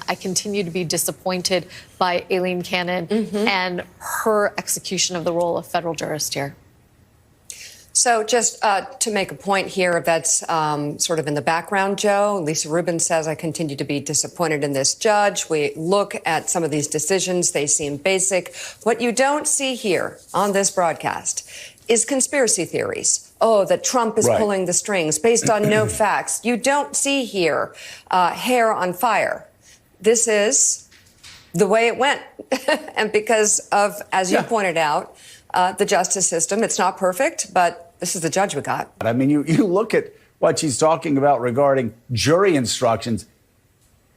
I continue to be disappointed by Aileen Cannon and her execution of the role of federal jurist here. So just to make a point here that's sort of in the background, Joe, Lisa Rubin says, I continue to be disappointed in this judge. We look at some of these decisions. They seem basic. What you don't see here on this broadcast is conspiracy theories. Oh, that Trump is pulling the strings based on no facts. You don't see here hair on fire. This is the way it went. And because of, as you pointed out, the justice system, it's not perfect, but this is the judge we got. I mean, you look at what she's talking about regarding jury instructions.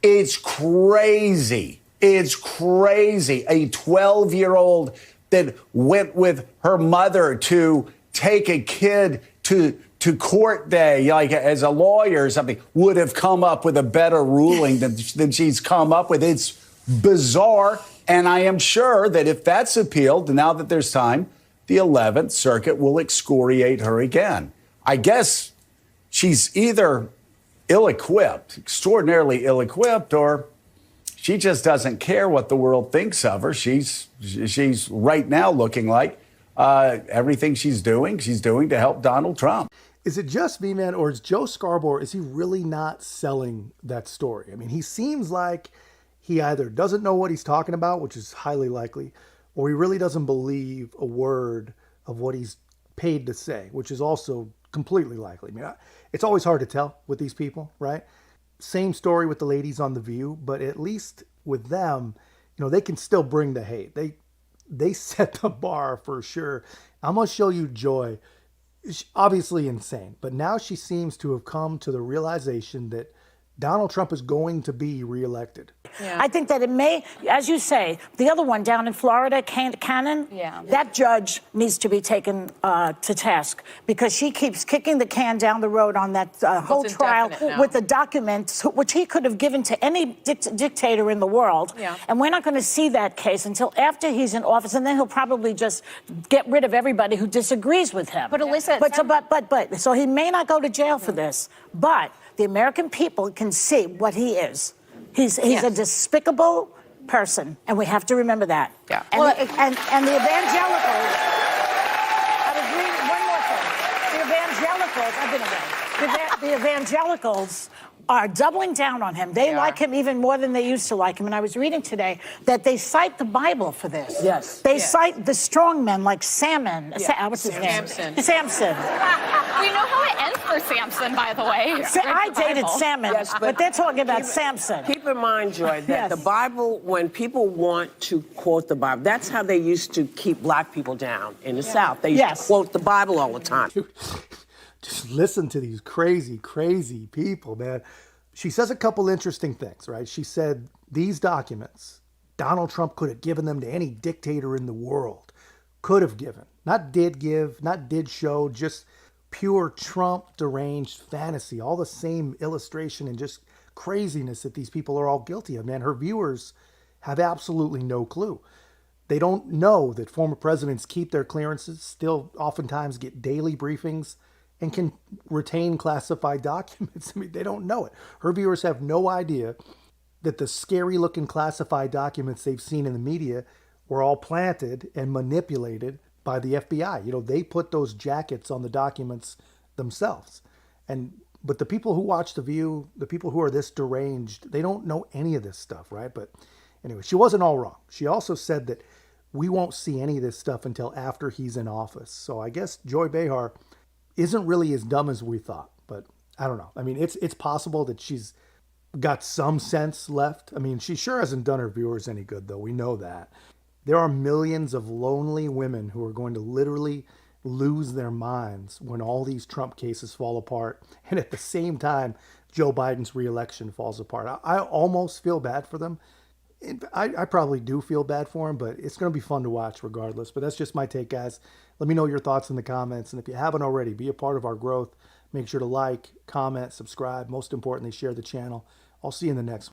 It's crazy. It's crazy. A 12-year-old that went with her mother to take a kid to court day, like as a lawyer or something, would have come up with a better ruling than she's come up with. It's bizarre. And I am sure that if that's appealed, now that there's time, the 11th Circuit will excoriate her again. I guess she's either ill-equipped, extraordinarily ill-equipped, or she just doesn't care what the world thinks of her. She's right now looking like everything she's doing to help Donald Trump. Is it just me, man, or is Joe Scarborough, is he really not selling that story? I mean, he seems like he either doesn't know what he's talking about, which is highly likely, or he really doesn't believe a word of what he's paid to say, which is also completely likely. I mean, it's always hard to tell with these people, right? Same story with the ladies on The View, but at least with them, you know, they can still bring the hate. They set the bar for sure. I'm going to show you Joy. She's obviously insane, but now she seems to have come to the realization that Donald Trump is going to be reelected. Yeah. I think that it may, as you say, the other one down in Florida, Cannon, that judge needs to be taken to task because she keeps kicking the can down the road on that whole trial with the documents, which he could have given to any dictator in the world. Yeah. And we're not going to see that case until after he's in office, and then he'll probably just get rid of everybody who disagrees with him. But Alyssa, but so he may not go to jail for this, but the American people can see what he is. He's a despicable person, and we have to remember that. Yeah. And, well, and the evangelicals, I was reading one more thing. The evangelicals, I've been away. The evangelicals are doubling down on him. They like him even more than they used to like him. And I was reading today that they cite the Bible for this. Yes. They cite the strong men like Salmon. What's his name? Samson. We know how it ends for Samson, by the way. I dated Salmon, but they're talking about Samson. Keep in mind, Joy, that the Bible, when people want to quote the Bible, that's how they used to keep black people down in the South. They used to quote the Bible all the time. Just listen to these crazy, crazy people, man. She says a couple interesting things, right? She said these documents, Donald Trump could have given them to any dictator in the world. Could have given. Not did give, not did show, just pure Trump deranged fantasy. All the same illustration and just craziness that these people are all guilty of, man. Her viewers have absolutely no clue. They don't know that former presidents keep their clearances, still oftentimes get daily briefings, and can retain classified documents. I mean, they don't know it. Her viewers have no idea that the scary-looking classified documents they've seen in the media were all planted and manipulated by the FBI. You know, they put those jackets on the documents themselves. But the people who watch The View, the people who are this deranged, they don't know any of this stuff, right? But anyway, she wasn't all wrong. She also said that we won't see any of this stuff until after he's in office. So I guess Joy Behar isn't really as dumb as we thought, but I don't know. I mean, it's possible that she's got some sense left. I mean, she sure hasn't done her viewers any good, though. We know that. There are millions of lonely women who are going to literally lose their minds when all these Trump cases fall apart, and at the same time, Joe Biden's reelection falls apart. I almost feel bad for them. I probably do feel bad for him, but it's going to be fun to watch regardless. But that's just my take, guys. Let me know your thoughts in the comments. And if you haven't already, be a part of our growth. Make sure to like, comment, subscribe. Most importantly, share the channel. I'll see you in the next one.